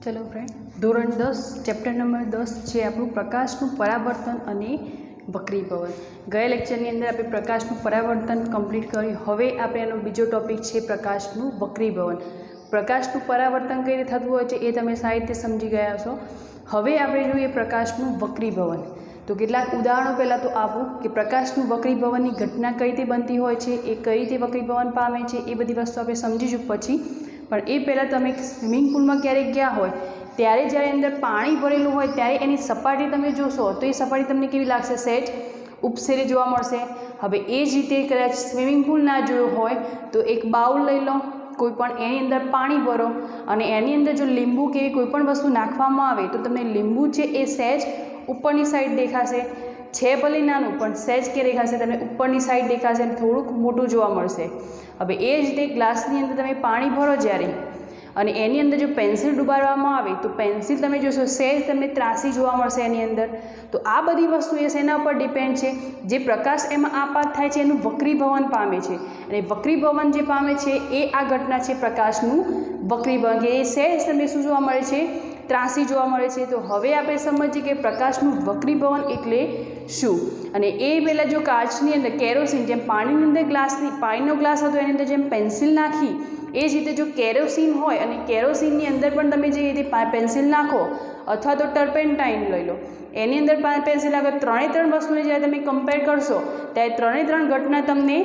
चलो फ्रेंड, ધોરણ 10 chapter number 10 છે આપણું પ્રકાશનું પરાવર્તન અને વક્રીભવન। ગયા લેક્ચરની અંદર આપણે પ્રકાશનું પરાવર્તન કમ્પ્લીટ કર્યું। હવે આપણે એનો બીજો ટોપિક છે પ્રકાશનું વક્રીભવન। પ્રકાશનું પરાવર્તન કઈ રીતે થતું હોય છે એ તમે સારી રીતે સમજી ગયા છો। હવે આપણે જોઈએ પ્રકાશનું વક્રીભવન। તો કેટલાક ઉદાહરણો પહેલાં તો આપું કે પ્રકાશનું વક્રીભવનની ઘટના કઈ રીતે બનતી હોય છે, એ કઈ રીતે વક્રીભવન પામે છે, એ બધી વસ્તુ આપણે સમજીશું પછી। પણ એ પહેલાં તમે સ્વિમિંગ પૂલમાં ક્યારેક ગયા હોય ત્યારે જ્યારે અંદર પાણી ભરેલું હોય ત્યારે એની સપાટી તમે જોશો તો એ સપાટી તમને કેવી લાગશે? સહેજ ઉપસેલી જોવા મળશે। હવે એ જ રીતે કદાચ સ્વિમિંગ પૂલ ના જોયો હોય તો એક બાઉલ લઈ લો, કોઈ પણ એની અંદર પાણી ભરો અને એની અંદર જો લીંબુ કે કોઈ પણ વસ્તુ નાખવામાં આવે તો તમને લીંબુ છે એ સહેજ ઉપરની સાઈડ દેખાશે। છે ભલે નાનું પણ સહેજ કે દેખાશે, તમને ઉપરની સાઈડ દેખાશે અને થોડુંક મોટું જોવા મળશે। હવે એ જ રીતે ગ્લાસની અંદર તમે પાણી ભરો જ્યારે અને એની અંદર જો પેન્સિલ ડુબાડવામાં આવે તો પેન્સિલ તમે જોશો સહેજ તમને ત્રાસી જોવા મળશે એની અંદર। તો આ બધી વસ્તુ એ શેના ઉપર ડિપેન્ડ છે? જે પ્રકાશ એમાં આપાત થાય છે એનું વક્રીભવન પામે છે, અને વક્રીભવન જે પામે છે એ આ ઘટના છે પ્રકાશનું વક્રીભવન, કે એ સહેજ તમને શું જોવા મળે છે? ત્રાસી જોવા મળે છે। તો હવે આપણે સમજીએ કે પ્રકાશનું વક્રીભવન એટલે શું। અને એ પહેલાં જો કાચની અંદર કેરોસીન, જેમ પાણીની અંદર પાણીનો ગ્લાસ હતો એની અંદર જેમ પેન્સિલ નાખી, એ જ રીતે જો કેરોસીન હોય અને કેરોસીનની અંદર પણ તમે જે રીતે પેન્સિલ નાખો અથવા તો ટર્પેન્ટાઇન લઈ લો, એની અંદર પેન્સિલ નાખો, ત્રણે ત્રણ વસ્તુને જ્યારે તમે કમ્પેર કરશો ત્યારે ત્રણે ત્રણ ઘટના તમને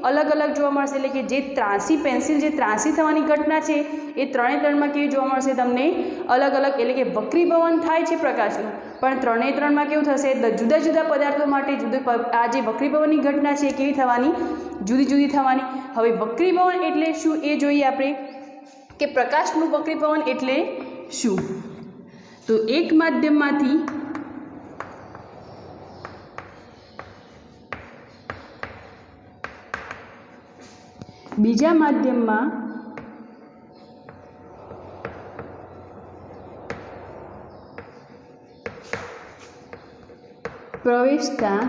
અલગ અલગ જોવા મળશે। એટલે કે જે ત્રાસી પેન્સિલ જે ત્રાસી થવાની ઘટના છે એ ત્રણે ત્રણમાં કેવી જોવા મળશે તમને? અલગ અલગ। એટલે કે વક્રીભવન થાય છે પ્રકાશનું, પણ ત્રણે ત્રણમાં કેવું થશે? જુદા જુદા પદાર્થો માટે આ જે વક્રીભવનની ઘટના છે એ કેવી થવાની? જુદી જુદી થવાની। હવે વક્રીભવન એટલે શું એ જોઈએ આપણે કે પ્રકાશનું વક્રીભવન એટલે શું। તો એક માધ્યમમાંથી બીજા માધ્યમમાં પ્રવેશતા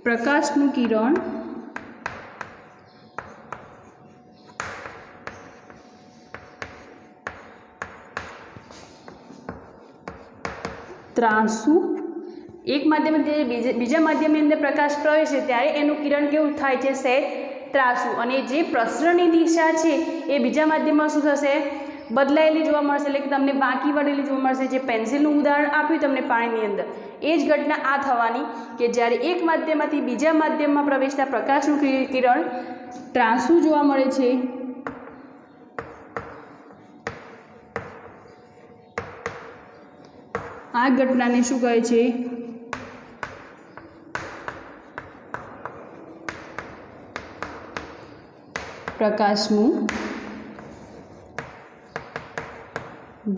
પ્રકાશનું કિરણ ત્રાંસુ, એક માધ્યમથી બીજા માધ્યમની અંદર પ્રકાશ પ્રવેશે ત્યારે એનું કિરણ કેવું થાય છે? સહેજ ત્રાંસુ। અને જે પ્રસરણની દિશા છે એ બીજા માધ્યમમાં શું થશે? બદલાયેલી જોવા મળશે, એટલે કે તમને બાંકી વળેલી જોવા મળશે। જે પેન્સિલનું ઉદાહરણ આપ્યું તમને પાણીની અંદર, એ જ ઘટના આ થવાની કે જ્યારે એક માધ્યમમાંથી બીજા માધ્યમમાં પ્રવેશતા પ્રકાશનું કિરણ ત્રાંસુ જોવા મળે છે, આ ઘટનાને શું કહે છે? પ્રકાશનું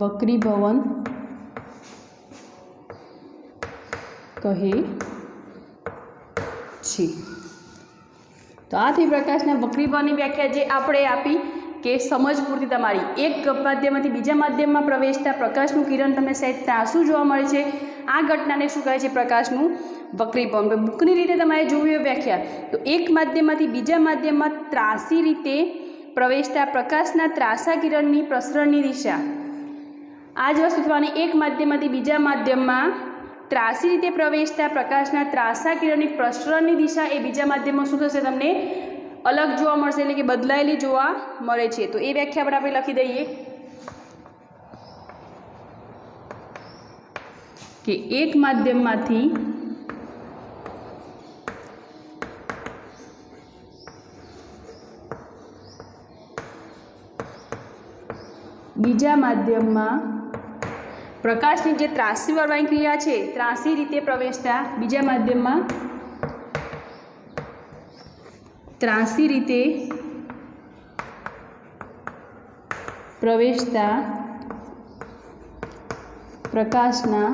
વક્રીભવન કહે છે। તો આથી પ્રકાશના વક્રીભવનની વ્યાખ્યા જે આપણે આપી કે સમજ પૂરતી તમારી, એક માધ્યમમાંથી બીજા માધ્યમમાં પ્રવેશતા પ્રકાશનું કિરણ તમને સહેજ ત્રાંસુ જોવા મળે છે, આ ઘટનાને શું કહે છે? પ્રકાશનું વક્રીભવન। બુકની રીતે તમારે જોવી વ્યાખ્યા, તો એક માધ્યમમાંથી બીજા માધ્યમમાં ત્રાંસી રીતે પ્રવેશતા પ્રકાશના ત્રાંસા કિરણની પ્રસરણની દિશા, આ જ વસ્તુ થવાની। એક માધ્યમમાંથી બીજા માધ્યમમાં ત્રાંસી રીતે પ્રવેશતા પ્રકાશના ત્રાંસા કિરણની પ્રસરણની દિશા એ બીજા માધ્યમમાં શું થશે? તમને અલગ જોવા મળશે, એટલે કે બદલાયેલી જોવા મળે છે। તો એ વ્યાખ્યા પર આપણે લખી દઈએ કે એક માધ્યમમાંથી બીજા માધ્યમમાં પ્રકાશની જે ત્રાંસી વળવાની ક્રિયા છે, ત્રાંસી રીતે પ્રવેશતા બીજા માધ્યમમાં ત્રાંસી રીતે પ્રવેશતા પ્રકાશના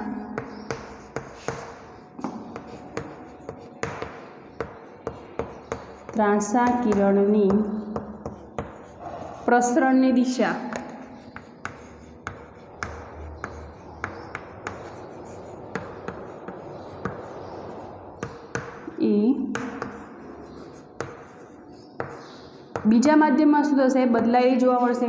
ત્રાંસા કિરણની પ્રસરણની દિશા એ બીજા માધ્યમમાં શું થશે? બદલાયેલી જોવા મળશે.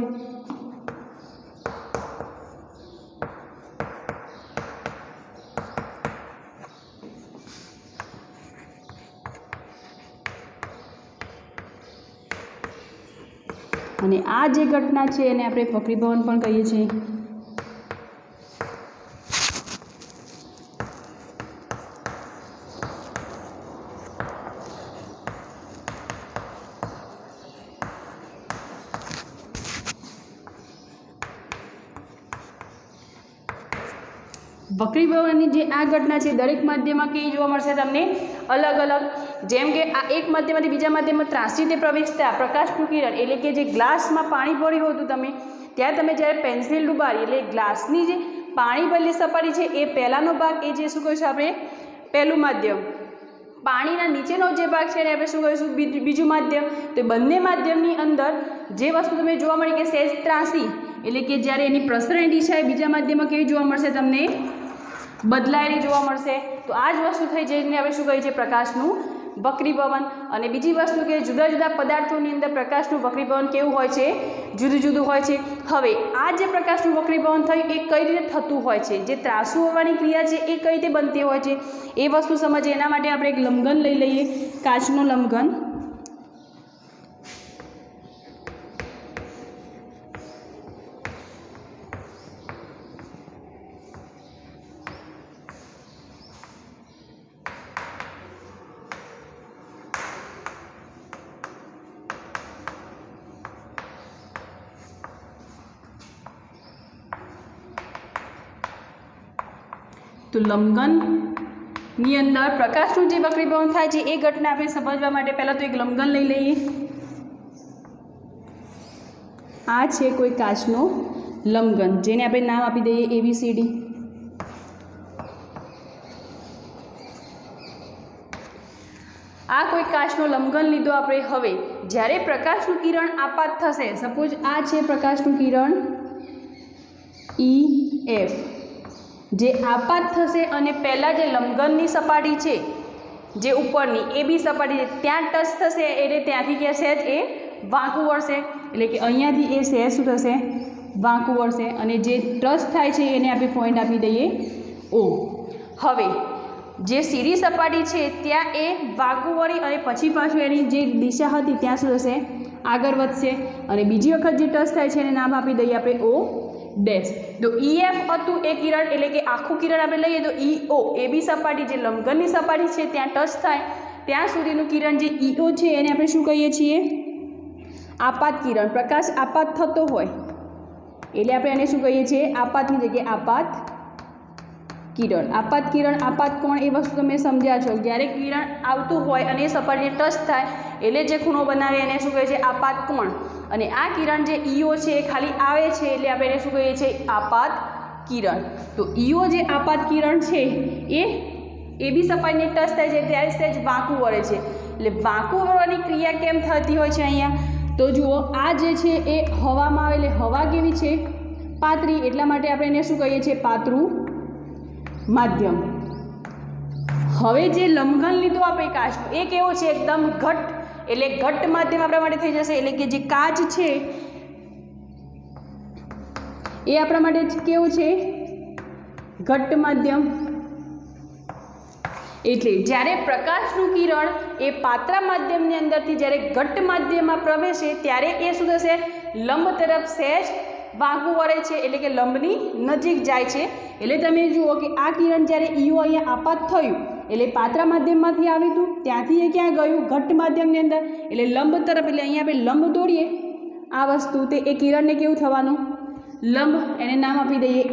અને આ જે ઘટના છે એને આપણે વક્રીભવન પણ કહીએ છીએ. વક્રીભવનની જે આ ઘટના છે દરેક માધ્યમમાં કેવી જોવા મળશે તમને? અલગ અલગ. જેમ કે આ એક માધ્યમમાંથી બીજા માધ્યમમાં ત્રાંસી રીતે પ્રવેશતા પ્રકાશનું કિરણ, એટલે કે જે ગ્લાસમાં પાણી ભર્યું હતું તમે, ત્યાં તમે જ્યારે પેન્સિલ ડૂબાડી એટલે ગ્લાસની જે પાણી ભરેલી સપાટી છે એ પહેલાંનો ભાગ, એ જે શું કહીશું આપણે? પહેલું માધ્યમ. પાણીના નીચેનો જે ભાગ છે એને આપણે શું કહીશું? બીજું માધ્યમ. તો બંને માધ્યમની અંદર જે વસ્તુ તમે જોવા મળી કે સહેજ ત્રાંસી, એટલે કે જ્યારે એની પ્રસરણની દિશા એ બીજા માધ્યમમાં કેવી જોવા મળશે તમને? બદલાયેલી જોવા મળશે. તો આ જ વસ્તુ થઈ જેને આપણે શું કહીએ છીએ? પ્રકાશનું વક્રીભવન. અને બીજી વસ્તુ કે જુદા જુદા પદાર્થોની અંદર પ્રકાશનું વક્રીભવન કેવું હોય છે? જુદું જુદું હોય છે. હવે આ જે પ્રકાશનું વક્રીભવન થયું એ કઈ રીતે થતું હોય છે? જે ત્રાસુ હોવાની ક્રિયા છે એ કઈ રીતે બનતી હોય છે એ વસ્તુ સમજીએ. એના માટે આપણે એક લંબઘન લઈ લઈએ, કાચનો લંબઘન. તો લંબઘનની અંદર પ્રકાશનું જે વક્રીભવન થાય છે એ ઘટના આપણે સમજવા માટે પહેલાં તો એક લંબઘન લઈ લઈએ. આ છે કોઈ કાચનો લંબઘન, જેને આપણે નામ આપી દઈએ ABCD. આ કોઈ કાચનો લંબઘન લીધો આપણે. હવે જ્યારે પ્રકાશનું કિરણ આપાત થશે, સપોઝ આ છે પ્રકાશનું કિરણ EF, જે આપાત થશે અને પહેલાં જે લંબઘનની સપાટી છે જે ઉપરની AB સપાટી છે ત્યાં ટચ થશે, એટલે ત્યાંથી કે સહેજ એ વાંકું વળશે, એટલે કે અહીંયાથી એ સહેજ શું થશે? વાંકું વળશે. અને જે ટચ થાય છે એને આપણે પોઈન્ટ આપી દઈએ O. હવે જે સીધી સપાટી છે ત્યાં એ વાંકું વળી અને પછી પાછું એની જે દિશા હતી ત્યાં શું થશે? આગળ વધશે. અને બીજી વખત જે ટચ થાય છે એને નામ આપી દઈએ આપણે O ડેશ. તો EF હતું એ કિરણ, એટલે કે આખું કિરણ આપણે લઈએ તો EO, AB સપાટી જે લંબઘનની સપાટી છે ત્યાં ટચ થાય ત્યાં સુધીનું કિરણ જે EO છે એને આપણે શું કહીએ છીએ? આપાત કિરણ. પ્રકાશ આપાત થતો હોય એટલે આપણે એને શું કહીએ છીએ? આપાતની જગ્યાએ આપાત કિરણ. આપાત કિરણ, આપાત કોણ એ વસ્તુ તમે સમજ્યા છો. જ્યારે કિરણ આવતું હોય અને એ સપાટીને ટચ થાય એટલે જે ખૂણો બનાવે એને શું કહે છે? આપાત કોણ. અને આ કિરણ જે EO છે એ ખાલી આવે છે એટલે આપણે એને શું કહીએ છીએ? આપાત કિરણ. તો EO જે આપાત કિરણ છે એ AB સપાટીને ટચ થાય છે ત્યારે સહેજ વાંકું વળે છે. એટલે વાંકું વળવાની ક્રિયા કેમ થતી હોય છે અહીંયા? તો જુઓ, આ જે છે એ હવામાં આવે એટલે હવા કેવી છે? પાતળી. એટલા માટે આપણે એને શું કહીએ છીએ? પાતળું માધ્યમ. હવે જે લંબઘન લીધું આપણે કાચનું એ કેવો છે? એકદમ ઘટ્ટ, એટલે ઘટ્ટ માધ્યમ આપણા માટે થઈ જશે. એટલે કે જે કાચ છે એ આપણા માટે કેવું છે? ઘટ્ટ માધ્યમ. એટલે જ્યારે પ્રકાશનું કિરણ એ પાતળા માધ્યમની અંદરથી જ્યારે ઘટ્ટ માધ્યમમાં પ્રવેશે ત્યારે એ શું થશે? લંબ તરફ સહેજ વાંકું વળે છે, એટલે કે લંબની નજીક જાય છે. એટલે તમે જુઓ કે આ કિરણ જ્યારે EO અહીંયા આપાત થયું એટલે પાતળા માધ્યમમાંથી આવ્યું હતું ત્યાંથી એ ક્યાં ગયું? ઘટ્ટ માધ્યમની અંદર. એટલે લંબ તરફ, એટલે અહીંયા આપણે લંબ દોરીએ આ વસ્તુ, તે એ કિરણને કેવું થવાનું? લંબ. એને નામ આપી દઈએ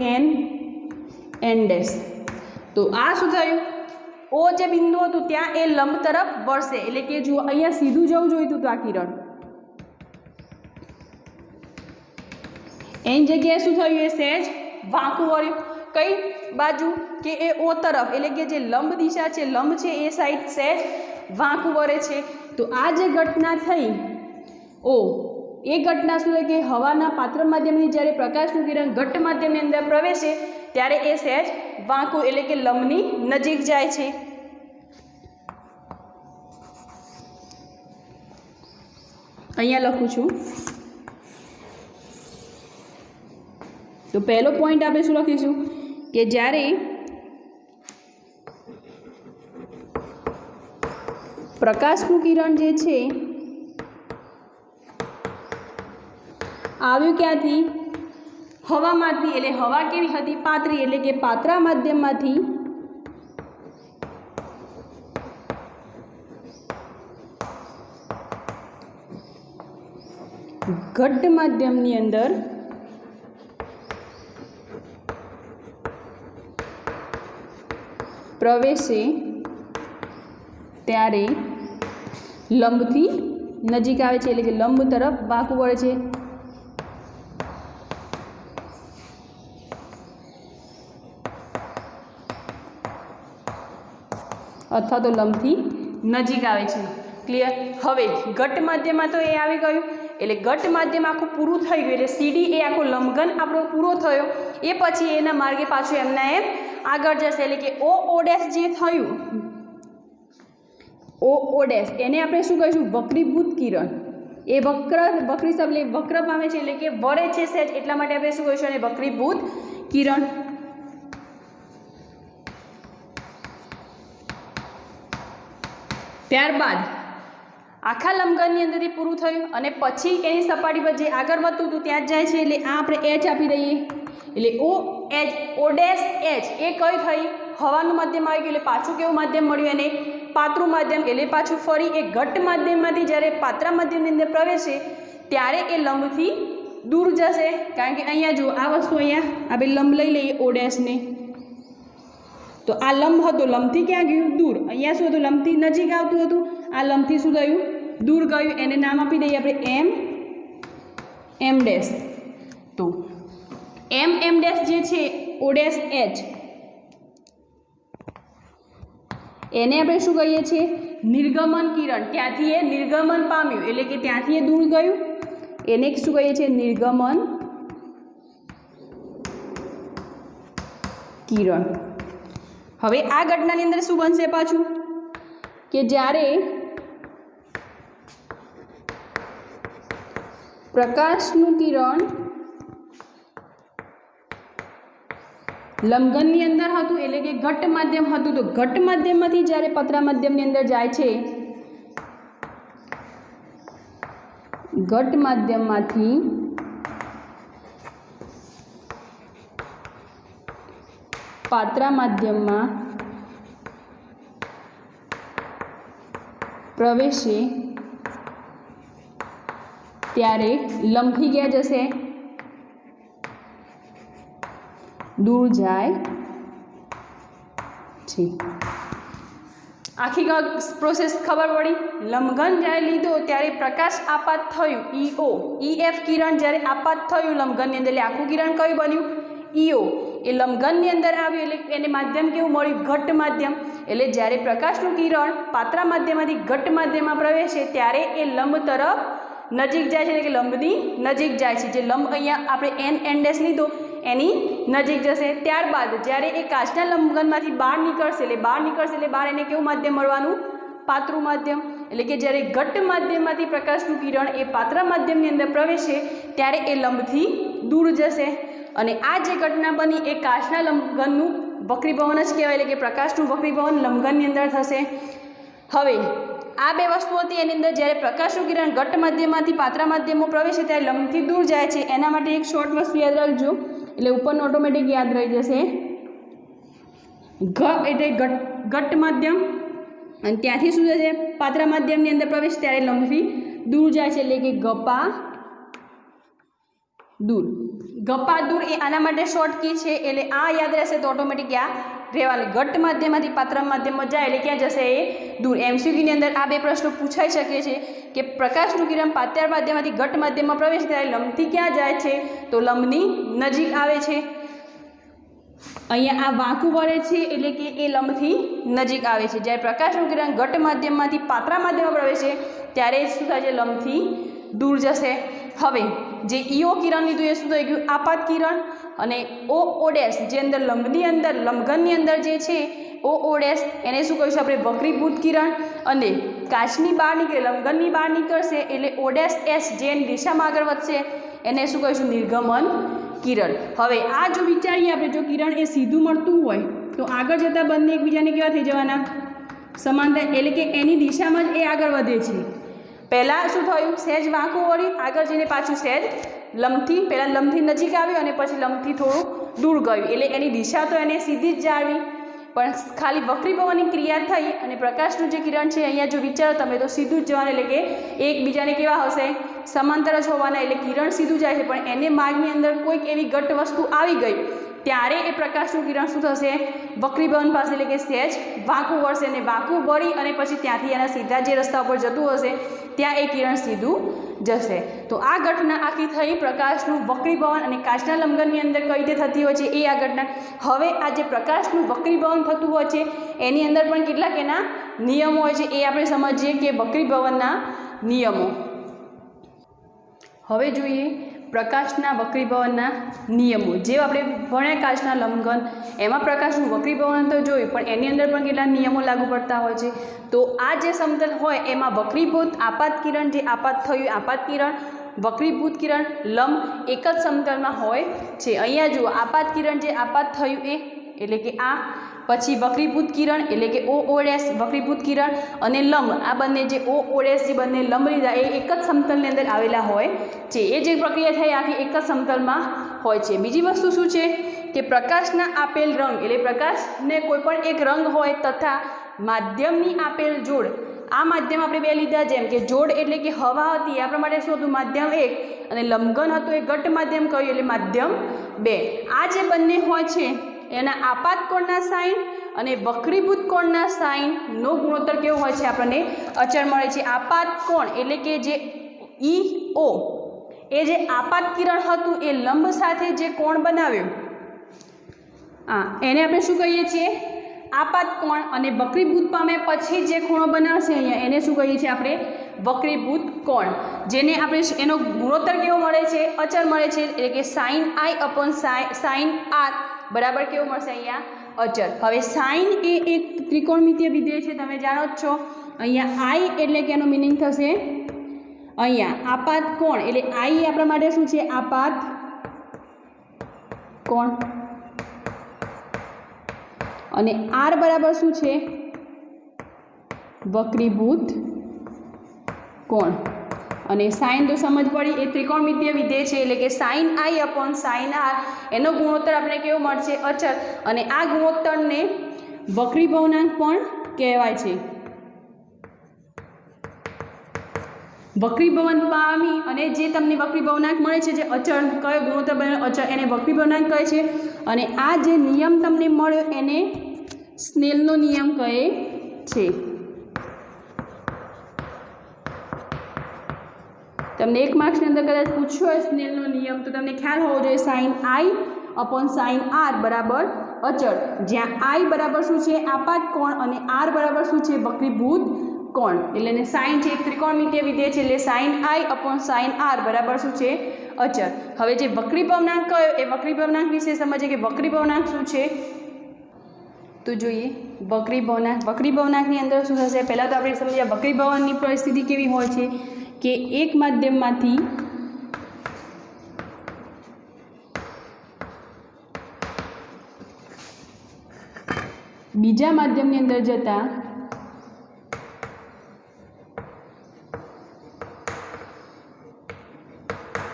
N ડેશ. તો આ શું થયું? O જે બિંદુ હતું ત્યાં એ લંબ તરફ વળશે. એટલે કે જુઓ, અહીંયા સીધું જવું જોઈતું હતું આ કિરણ, એની જગ્યાએ શું થયું? એ સહેજ વાંકું વળ્યું. કઈ બાજુ? કે એ O તરફ, એટલે કે જે લંબ દિશા છે, લંબ છે એ સાઈડ સહેજ વાંકું વળે છે. તો આ જે ઘટના થઈ O, એ ઘટના શું છે કે હવાના પાતળ માધ્યમની જ્યારે પ્રકાશનું કિરણ ઘટ્ટ માધ્યમની અંદર પ્રવેશે ત્યારે એ સહેજ વાંકું, એટલે કે લંબની નજીક જાય છે. અહીંયા લખું છું. તો પહેલો પોઈન્ટ આપણે શું લખીશું કે જ્યારે પ્રકાશનું કિરણ જે છે આવ્યું ક્યાંથી? હવામાંથી. એટલે હવા કેવી હતી? પાતળી. એટલે કે પાતળા માધ્યમમાંથી ઘટ્ટ માધ્યમની અંદર પ્રવેશે ત્યારે લંબથી નજીક આવે છે. એટલે કે લંબ તરફ વાંકું વળે છે. અથવા તો લંબથી નજીક આવે છે. ક્લિયર? હવે ઘટ્ટ માધ્યમમાં તો એ આવી ગયું. એટલે ઘટ્ટ માધ્યમ આખું પૂરું થઈ ગયું. એટલે સીડી એ આખો લંબઘન આપણો પૂરો થયો. એ પછી એના માર્ગે પાછું એમના એમ આગળ જશે. એટલે કે ઓ ડેશ જે થયું, ઓ ડેશ એને આપણે શું કહીશું? વક્રીભૂત કિરણ. એ વક્રી શબ્દ વક્ર પામે છે. એટલે કે વળે છે સહેજ, એટલા માટે આપણે શું કહીશું? એને વક્રીભૂત કિરણ. ત્યારબાદ આખા લંબઘનની અંદરથી પૂરું થયું અને પછી એની સપાટી પર જે આગળ વધતું હતું ત્યાં જ જાય છે. એટલે આ આપણે એચ આપી દઈએ. એટલે ઓ ડેશ એચ એ કઈ થઈ? હવાનું માધ્યમ આવી ગયું. એટલે પાછું કેવું માધ્યમ મળ્યું એને? પાતળું માધ્યમ. એટલે પાછું ફરી એ ઘટ્ટ માધ્યમમાંથી જ્યારે પાતળા માધ્યમની અંદર પ્રવેશે ત્યારે એ લંબથી દૂર જશે. કારણ કે અહીંયા જુઓ, આ વસ્તુ અહીંયા આપણે લંબ લઈ લઈએ ઓ ડેશને. તો આ લંબ હતો, લંબથી ક્યાં ગયું? દૂર. અહીંયા શું હતું? લંબથી નજીક આવતું હતું. આ લંબથી શું થયું? દૂર ગયું. એને નામ આપી દઈએ આપણે એમ ડેશ. તો એમ ડેશ જે છે ઓ ડેશ એચ, એને આપણે શું કહીએ છીએ? નિર્ગમન કિરણ. ત્યાંથી એ નિર્ગમન પામ્યું. એટલે કે ત્યાંથી એ દૂર ગયું. એને શું કહીએ છીએ? નિર્ગમન કિરણ. હવે આ ઘટનાની અંદર શું બનશે પાછું? કે જ્યારે પ્રકાશનું કિરણ લંબઘનની અંદર હતું, એટલે કે ઘટ્ટ માધ્યમ હતું, તો ઘટ્ટ માધ્યમમાંથી જ્યારે પતરા માધ્યમની અંદર જાય છે, ઘટ્ટ માધ્યમમાંથી પાતળા માધ્યમમાં પ્રવેશે ત્યારે લંબથી ક્યાં જશે? દૂર જાય છે. આખી પ્રોસેસ ખબર પડી? લંબઘન જ્યારે લીધો ત્યારે પ્રકાશ આપાત થયું, EF કિરણ જ્યારે આપાત થયું લંબઘનની અંદર, એટલે આખું કિરણ કયું બન્યું? EO. એ લંબઘનની અંદર આવ્યું એટલે એને માધ્યમ કેવું મળ્યું? ઘટ્ટ માધ્યમ. એટલે જ્યારે પ્રકાશનું કિરણ પાતળા માધ્યમમાંથી ઘટ્ટ માધ્યમમાં પ્રવેશે ત્યારે એ લંબ તરફ નજીક જાય છે. એટલે કે લંબની નજીક જાય છે. જે લંબ અહીંયા આપણે એન ડેશ લીધો એની નજીક જશે. ત્યારબાદ જ્યારે એ કાચના લંબઘનમાંથી બહાર નીકળશે, એટલે બહાર એને કેવું માધ્યમ મળવાનું? પાતળું માધ્યમ. એટલે કે જ્યારે ઘટ્ટ માધ્યમમાંથી પ્રકાશનું કિરણ એ પાતળા માધ્યમની અંદર પ્રવેશે ત્યારે એ લંબથી દૂર જશે. અને આ જે ઘટના બની એ કાચના લંબઘનનું વક્રીભવન જ કહેવાય. એટલે કે પ્રકાશનું વક્રીભવન લંબઘનની અંદર થશે. હવે આ બે વસ્તુ હતી, એની અંદર જ્યારે પ્રકાશનું કિરણ ઘટ્ટ માધ્યમમાંથી પાતળા માધ્યમમાં પ્રવેશે ત્યારે લંબથી દૂર જાય છે. એના માટે એક શોર્ટ વસ્તુ યાદ રાખજો, એટલે ઉપરનું ઓટોમેટિક યાદ રહી જશે. એટલે ઘટ્ટ માધ્યમ, અને ત્યાંથી શું થશે? પાતળા માધ્યમની અંદર પ્રવેશ ત્યારે લંબથી દૂર જાય છે. એટલે કે ગપા દૂર. ગપા દૂર એ આના માટે શોર્ટ કી છે. એટલે આ યાદ રહેશે તો ઓટોમેટિક યાદ રહેવાનું. ઘટ્ટ માધ્યમમાંથી પાતળા માધ્યમમાં જાય એટલે ક્યાં જશે? એ દૂર. MCQની અંદર આ બે પ્રશ્નો પૂછાઈ શકે છે કે પ્રકાશનું કિરણ પાતળા માધ્યમમાંથી ઘટ્ટ માધ્યમમાં પ્રવેશ ત્યારે લંબથી ક્યાં જાય છે? તો લંબની નજીક આવે છે. અહીંયા આ વાંકું વળે છે એટલે કે એ લંબથી નજીક આવે છે. જ્યારે પ્રકાશનું કિરણ ઘટ્ટ માધ્યમમાંથી પાતળા માધ્યમમાં પ્રવેશે ત્યારે શું થાય છે? લંબથી દૂર જશે. હવે જે EO કિરણ લીધું એ શું થઈ ગયું? આપાત કિરણ. અને ઓ ડેશ જે અંદર લંબઘનની અંદર જે છે ઓ ડેશ એને શું કહીશું આપણે? વક્રીભૂત કિરણ. અને કાચની બહાર નીકળે, લંબઘનની બહાર નીકળશે એટલે O' જે દિશામાં આગળ વધશે એને શું કહીશું? નિર્ગમન કિરણ. હવે આ જો વિચારીએ આપણે, જો કિરણ એ સીધું મળતું હોય તો આગળ જતાં બંને એકબીજાને કેવા થઈ જવાના? સમાંતર, એટલે કે એની દિશામાં જ એ આગળ વધે છે. પહેલાં શું થયું? સહેજ વાંકું વળ્યું, આગળ જઈને પાછું સહેજ લંબથી, પહેલાં લંબથી નજીક આવ્યું અને પછી લંબથી થોડું દૂર ગયું, એટલે એની દિશા તો એને સીધી જ જાળવી, પણ ખાલી વક્રીભવનની ક્રિયા થઈ અને પ્રકાશનું જે કિરણ છે અહીંયા જો વિચારો તમે તો સીધું જ જવાનું, એટલે કે એકબીજાને કેવા હશે? સમાંતર જ હોવાના, એટલે કિરણ સીધું જાય છે. પણ એને માર્ગની અંદર કોઈક એવી ઘટ વસ્તુ આવી ગઈ ત્યારે એ પ્રકાશનું કિરણ શું થશે? વક્રીભવન પાસે, એટલે કે સહેજ વાંકું વળશે અને વાંકું વળી અને પછી ત્યાંથી એના સીધા જે રસ્તા ઉપર જતું હશે ત્યાં એ કિરણ સીધું જશે. તો આ ઘટના આખી થઈ પ્રકાશનું વક્રીભવન, અને કાચના લંબઘનની અંદર કઈ રીતે થતી હોય છે એ આ ઘટના. હવે આ જે પ્રકાશનું વક્રીભવન થતું હોય છે એની અંદર પણ કેટલાક એના નિયમો હોય છે, એ આપણે સમજીએ કે વક્રીભવનના નિયમો. હવે જોઈએ પ્રકાશના વક્રીભવનના નિયમો. જે આપણે ભણ્યા કાચના લંબઘન, એમાં પ્રકાશનું વક્રીભવન તો જોયું, પણ એની અંદર પણ કેટલા નિયમો લાગુ પડતા હોય છે. તો આ જે સમતલ હોય એમાં વક્રીભૂત આપાત કિરણ, જે આપાત થયું આપાત કિરણ, વક્રીભૂત કિરણ, લંબ એક જ સમતલમાં હોય છે. અહીંયા જુઓ, આપાત કિરણ જે આપાત થયું એ, એટલે કે આ, પછી વક્રીભૂત કિરણ એટલે કે OO' વક્રીભૂત કિરણ, અને લંબ, આ બંને જે OO' જે બંને લંબ લીધા એ એક જ સમતલની અંદર આવેલા હોય છે. એ જે પ્રક્રિયા થઈ આખી એક જ સમતલમાં હોય છે. બીજી વસ્તુ શું છે કે પ્રકાશના આપેલ રંગ, એટલે પ્રકાશને કોઈ પણ એક રંગ હોય તથા માધ્યમની આપેલ જોડ. આ માધ્યમ આપણે બે લીધા, જેમ કે જોડ એટલે કે હવા હતી, આપણા માટે શું હતું? માધ્યમ 1, અને લંબઘન હતું એ ઘટ માધ્યમ કહ્યું એટલે માધ્યમ 2. આ જે બંને હોય છે એના આપાત કોણના સાઇન અને વક્રીભૂત કોણના સાઇનનો ગુણોત્તર કેવો હોય છે? આપણને અચળ મળે છે. આપાત કોણ એટલે કે જે EO, એ જે આપાત કિરણ હતું એ લંબ સાથે જે કોણ બનાવ્યો, એને આપણે શું કહીએ છીએ? આપાત કોણ. અને વક્રીભૂત પામે પછી જે ખૂણો બનાવશે અહીંયા એને શું કહીએ છીએ આપણે? વક્રીભૂત કોણ. જેને આપણે એનો ગુણોત્તર કેવો મળે છે? અચળ મળે છે, એટલે કે sin I/sin R બરાબર કેવું મળશે? અહીંયા અચળ. હવે સાઇન એ એક ત્રિકોણમિતીય વિધેય છે, તમે જાણો જ છો. અહીંયા I એટલે કે એનો મિનિંગ થશે અહીંયા આપાત કોણ, એટલે I આપણા માટે શું છે? આપાત કોણ. અને R બરાબર શું છે? વક્રીભૂત કોણ. અને સાઇન તો સમજ પડી, એ ત્રિકોણમિતીય વિધેય છે, એટલે કે sin I/sin R એનો ગુણોત્તર આપણે કેવો મળશે? અચળ. અને આ ગુણોત્તરને વક્રીભવનાંક પણ કહેવાય છે. વક્રીભવન પામી અને જે તમને વક્રીભવનાંક મળે છે, જે અચળ, કયો ગુણોત્તર બનેલો? અચળ, એને વક્રીભવનાંક કહે છે. અને આ જે નિયમ તમને મળ્યો એને સ્નેલનો નિયમ કહે છે. તમને 1 માર્ક્સની અંદર કદાચ પૂછ્યો હોય સ્નેલનો નિયમ, તો તમને ખ્યાલ હોવો જોઈએ sin I/sin R બરાબર અચળ, જ્યાં I બરાબર શું છે? આપાત કોણ, અને R બરાબર શું છે? વક્રીભૂત કોણ. એટલે એને સાઇન છે, એક ત્રિકોણમિતીય વિધેય છે, એટલે sin I/sin R બરાબર શું છે? અચળ. હવે જે વક્રીભવનાંક કયો એ વક્રીભવનાંક વિશે સમજીએ કે વક્રીભવનાંક શું છે. તો જોઈએ વક્રીભવનાંક. વક્રીભવનાંકની અંદર શું થશે? પહેલાં તો આપણે સમજીએ વક્રીભવનની પરિસ્થિતિ કેવી હોય છે કે એક માધ્યમમાંથી બીજા માધ્યમની અંદર જતા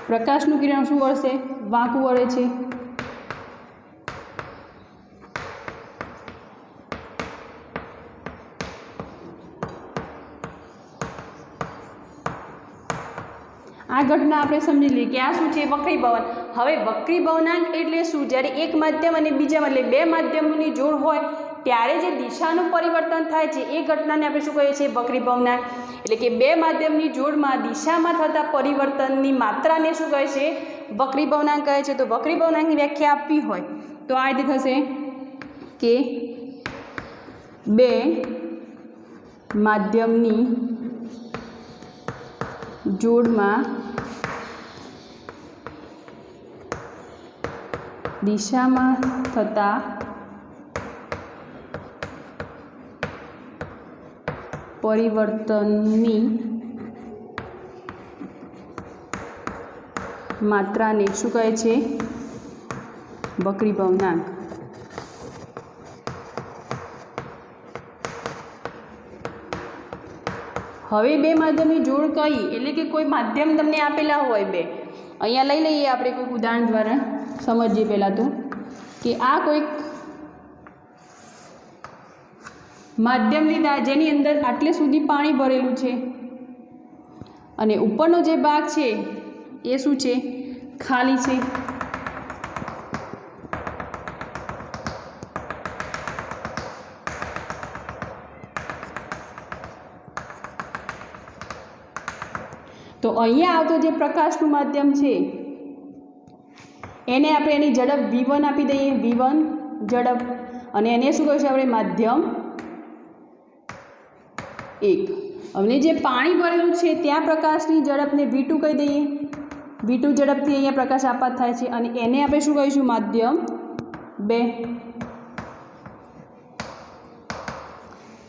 પ્રકાશનું કિરણ શું વળશે? વાંકું વળે છે. આ ઘટના આપણે સમજી લઈએ કે આ શું છે? વક્રીભવન. હવે વક્રીભવનાંક એટલે શું? જ્યારે એક માધ્યમ અને બીજા એટલે બે માધ્યમોની જોડ હોય ત્યારે જે દિશાનું પરિવર્તન થાય છે એ ઘટનાને આપણે શું કહીએ છીએ? વક્રીભવનાંક. એટલે કે બે માધ્યમની જોડમાં દિશામાં થતા પરિવર્તનની માત્રાને શું કહે છે? વક્રીભવનાંક કહે છે. તો વક્રીભવનાંકની વ્યાખ્યા આપવી હોય તો આ રીતે થશે કે બે માધ્યમની જોડમાં દિશામાં થતા પરિવર્તનની માત્રાને શું કહે છે? વક્રીભવનાંક. હવે બે માધ્યમની જોડ કઈ, એટલે કે કોઈ માધ્યમ તમને આપેલા હોય બે, અહીંયા લઈ લઈએ આપણે કોઈક ઉદાહરણ દ્વારા સમજીએ. પહેલાં તો કે આ કોઈક માધ્યમ લીધા જેની અંદર આટલે સુધી પાણી ભરેલું છે અને ઉપરનો જે ભાગ છે એ શું છે? ખાલી છે. તો અહીંયા આવતો જે પ્રકાશનું માધ્યમ છે એને આપણે એની ઝડપ v1 આપી દઈએ, v1 ઝડપ, અને એને શું કહ્યું છે આપણે? માધ્યમ 1. અને જે પાણી ભરેલું છે ત્યાં પ્રકાશની ઝડપને v2 કહી દઈએ, v2 ઝડપથી અહીંયા પ્રકાશ આપાત થાય છે અને એને આપણે શું કહીશું? માધ્યમ 2.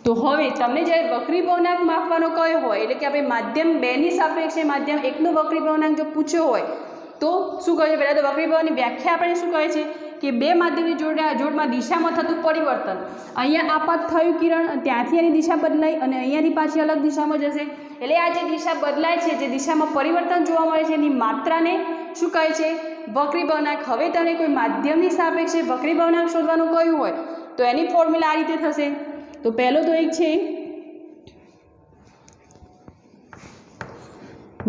તો હવે તમને જ્યારે વક્રીભવનાંક માપવાનો કયો હોય, એટલે કે આપણે માધ્યમ 2 ની સાપેક્ષે માધ્યમ 1 નો વક્રીભવનાંક જો પૂછ્યો હોય તો શું કહે છે? પહેલાં તો વક્રીભવનની વ્યાખ્યા આપણે શું કહે છે કે બે માધ્યમની જોડમાં દિશામાં થતું પરિવર્તન. અહીંયા આપાત થયું કિરણ, ત્યાંથી એની દિશા બદલાઈ અને અહીંયાથી પાછી અલગ દિશામાં જશે, એટલે આ જે દિશા બદલાય છે, જે દિશામાં પરિવર્તન જોવા મળે છે એની માત્રાને શું કહે છે? વક્રીભવનાંક. હવે તમને કોઈ માધ્યમની સાપેક્ષે વક્રીભવનાંક શોધવાનું કહ્યું હોય તો એની ફોર્મ્યુલા આ રીતે થશે. તો પહેલો તો એક છે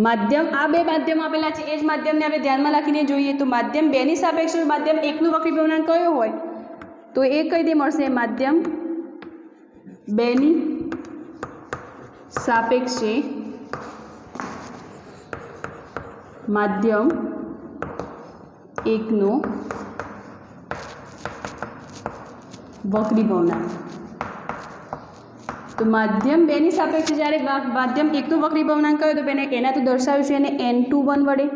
માધ્યમ, આ બે માધ્યમ આપેલા છે એ જ માધ્યમને આપણે ધ્યાનમાં રાખીને જોઈએ. તો માધ્યમ 2 ની સાપેક્ષે માધ્યમ 1 નું વક્રીભવનાંક કયો હોય તો એ કઈ રીતે મળશે? માધ્યમ 2 ની સાપેક્ષે માધ્યમ 1 નો વક્રીભવનાંક. તો માધ્યમ 2 ની સાપેક્ષે જ્યારે માધ્યમ 1 નો વક્રીભવનાંક કયો તો એને એના તો દર્શાવ્યું છે એને n21 વડે.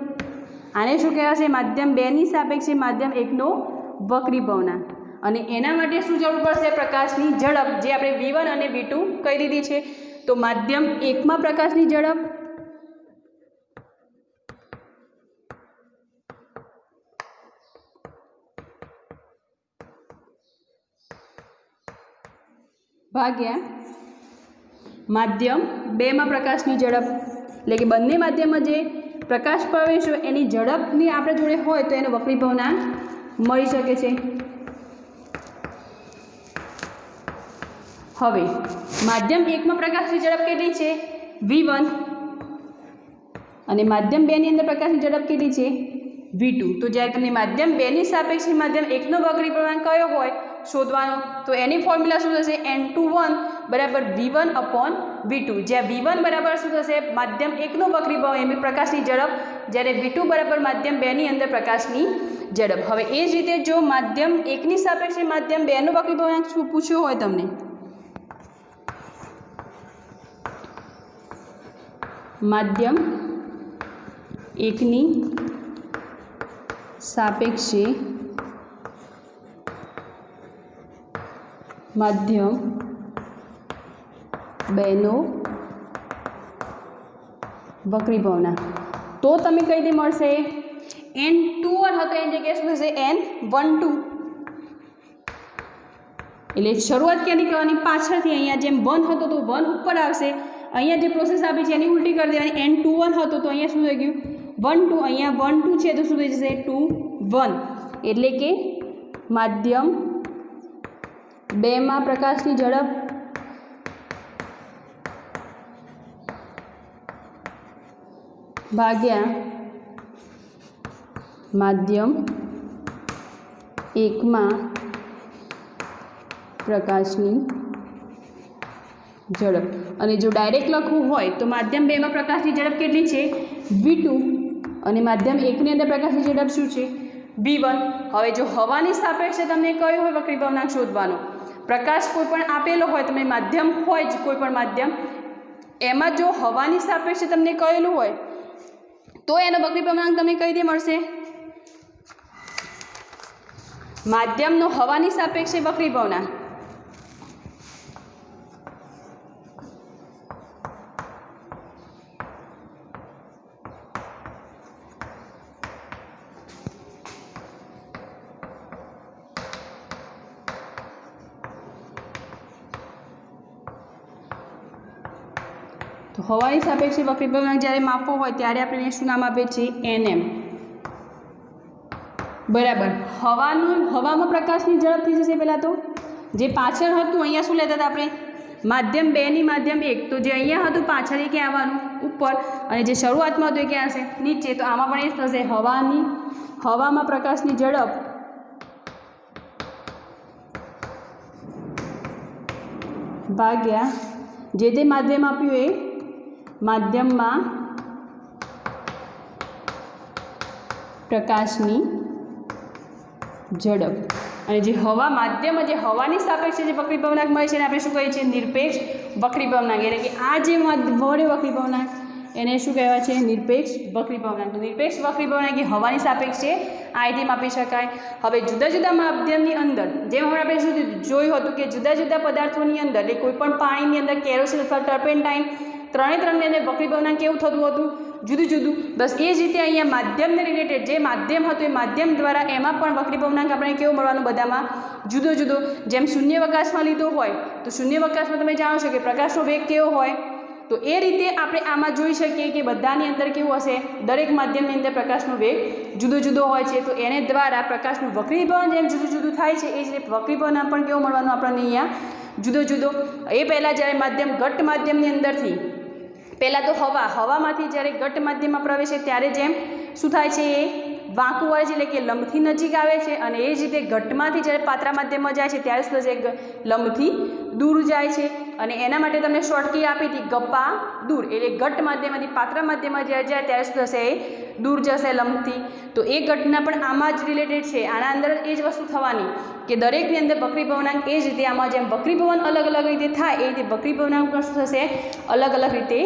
આને શું કહેવાશે? માધ્યમ 2 ની સાપેક્ષે માધ્યમ 1 નો વક્રીભવનાંક. અને એના માટે શું જરૂર પડશે? પ્રકાશની ઝડપ, જે આપણે v1 અને v2 કહી દીધી છે. તો માધ્યમ 1 માં પ્રકાશની ઝડપ ભાગ્યા માધ્યમ 2 માં પ્રકાશની ઝડપ, એટલે કે બંને માધ્યમમાં જે પ્રકાશ પ્રવેશ્યો એની ઝડપની આપણે જોડે હોય તો એનો વક્રીભવનાંક મળી શકે છે. હવે માધ્યમ 1 માં પ્રકાશની ઝડપ કેટલી છે? v1, અને માધ્યમ 2 ની અંદર પ્રકાશની ઝડપ કેટલી છે? v2. તો જ્યારે તમને માધ્યમ 2 ની સાપેક્ષે માધ્યમ 1 નો વક્રીભવનાંક કયો હોય શોધવાનો તો એની ફોર્મ્યુલા શું થશે? n21 બરાબર v1 અપોન v2, જ્યાં v1 બરાબર શું થશે? માધ્યમ 1 નો વક્રીભવ એમ પ્રકાશની ઝડપ, જ્યારે v2 બરાબર માધ્યમ 2 ની અંદર પ્રકાશની ઝડપ. હવે એ જ રીતે જો માધ્યમ 1 ની સાપેક્ષે માધ્યમ 2 નો વક્રીભવનાંક પૂછ્યો હોય તમને, માધ્યમ 1 ની સાપેક્ષે માધ્યમ 2 નો વક્રીભવનાંક, તો તમે કઈ રીતે મળશે? n21 હતો એની જગ્યાએ શું થશે? n12. એટલે શરૂઆત ક્યાંથી કરવાની? પાછળથી. અહીંયા જેમ 1 હતો તો 1 ઉપર આવશે, અહીંયા જે પ્રોસેસ આપી છે એની ઉલટી કરી દેવાની. n21 હતો તો અહીંયા શું થઈ ગયું? 12. અહીંયા 12 છે તો શું થઈ જશે? 21. એટલે કે માધ્યમ 2 માં પ્રકાશની ઝડપ ભાગ્યા માધ્યમ 1 માં પ્રકાશની ઝડપ. અને જો ડાયરેક્ટ લખવું હોય તો માધ્યમ 2 માં પ્રકાશની ઝડપ કેટલી છે? v2, અને માધ્યમ 1 ની અંદર પ્રકાશની ઝડપ શું છે? v1. હવે જો હવાની સાપેક્ષે તમને કયો હોય વક્રીભવનાંક શોધવાનો? પ્રકાશ કોઈ પણ આપેલો હોય, તમે માધ્યમ હોય જ કોઈ પણ માધ્યમ, એમાં જો હવાની સાપેક્ષે તમને કહેલું હોય તો એનો વક્રીભવનાંક તમને કઈ રીતે મળશે? માધ્યમનો હવાની સાપેક્ષે વક્રીભવનાંક હવાની સાપેક્ષે વક્રી ભવનાંક જ્યારે માપવો હોય ત્યારે આપણે એને શું નામ આપીએ છીએ? NM. બરાબર. હવામાં પ્રકાશની ઝડપ થઈ જશે. પહેલાં તો જે પાછળ હતું અહીંયા શું લેતા હતા આપણે? માધ્યમ 2 ની માધ્યમ 1. તો જે અહીંયા હતું પાછળ એ ક્યાં આવવાનું? ઉપર. અને જે શરૂઆતમાં હતું એ ક્યાં હશે? નીચે. તો આમાં પણ એ થશે હવામાં પ્રકાશની ઝડપ ભાગ્યા જે તે માધ્યમ આપ્યું એ માધ્યમમાં પ્રકાશની ઝડપ. અને જે માધ્યમ જે હવાની સાપેક્ષે જે વક્રી ભવનાંક મળે છે એને આપણે શું કહીએ છીએ? નિરપેક્ષ વક્રી ભવનાંક. એટલે કે આ જે વળે વક્રી ભવનાંક એને શું કહેવાય છે? નિરપેક્ષ વક્રી ભવનાંક. તો નિરપેક્ષ વક્રી ભવનાંક એ હવાની સાપેક્ષે આ રીતે માપી શકાય. હવે જુદા જુદા માધ્યમની અંદર જેમ હમણાં આપણે શું જોયું હતું કે જુદા જુદા પદાર્થોની અંદર એટલે કોઈ પણ પાણીની અંદર કેરોસીન અથવા ટર્પેન્ટાઇન ત્રણેની અંદર વક્રી ભવનાંક કેવું થતું હતું? જુદું જુદું. બસ એ જ રીતે અહીંયા માધ્યમને રિલેટેડ જે માધ્યમ હતું એ માધ્યમ દ્વારા એમાં પણ વક્રી ભવનાંક આપણે કેવું મળવાનું? બધામાં જુદો જુદો. જેમ શૂન્યાવકાશમાં લીધો હોય તો શૂન્યાવકાશમાં તમે જાણો છો કે પ્રકાશનો વેગ કેવો હોય? તો એ રીતે આપણે આમાં જોઈ શકીએ કે બધાની અંદર કેવું હશે? દરેક માધ્યમની અંદર પ્રકાશનો વેગ જુદો જુદો હોય છે. તો એને દ્વારા પ્રકાશનું વક્રીભવન જેમ જુદું જુદું થાય છે એ જ રીતે વક્રીભવનાંક પણ કેવું મળવાનું આપણને અહીંયા? જુદો જુદો. એ પહેલાં જ્યારે માધ્યમ ઘટ્ટ માધ્યમની અંદરથી પહેલાં તો હવામાંથી જ્યારે ઘટ્ટ માધ્યમમાં પ્રવેશે ત્યારે જેમ શું થાય છે? એ વાંકું વળે છે એટલે કે લંબથી નજીક આવે છે. અને એ જ રીતે ઘટ્ટમાંથી જ્યારે પાત્રા માધ્યમમાં જાય છે ત્યારે શું થશે? લંબથી દૂર જાય છે. અને એના માટે તમને શોર્ટકી આપી હતી ગપ્પા દૂર. એટલે ઘટ્ટ માધ્યમમાંથી પાત્રા માધ્યમમાં જ્યારે જાય ત્યારે શું થશે? દૂર જશે લંબથી. તો એ ઘટના પણ આમાં જ રિલેટેડ છે. આના અંદર એ જ વસ્તુ થવાની કે દરેકની અંદર વક્રી ભવનાંક એ જ રીતે આમાં જેમ વક્રી ભવન અલગ અલગ રીતે થાય એ રીતે વક્રી ભવનાંક પણ શું થશે? અલગ અલગ રીતે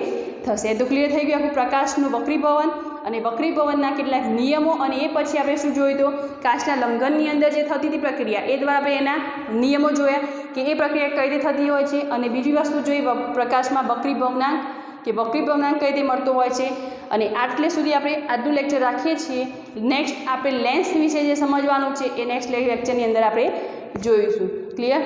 થશે. તો ક્લિયર થઈ ગયું આખું પ્રકાશનું વક્રી ભવન અને વક્રી ભવનના કેટલાક નિયમો. અને એ પછી આપણે શું જોયું? તો કાચના લંઘનની અંદર જે થતી હતી પ્રક્રિયા એ દ્વારા આપણે એના નિયમો જોયા કે એ પ્રક્રિયા કઈ રીતે થતી હોય છે. અને બીજી વસ્તુ જોઈ પ્રકાશમાં વક્રી ભવનાંક કે વક્રી ભવનાંક કઈ રીતે મળતો હોય છે. અને આટલે સુધી આપણે આજનું લેક્ચર રાખીએ છીએ. નેક્સ્ટ આપણે લેન્સ વિશે જે સમજવાનું છે એ નેક્સ્ટ લેક્ચરની અંદર આપણે જોઈશું. ક્લિયર?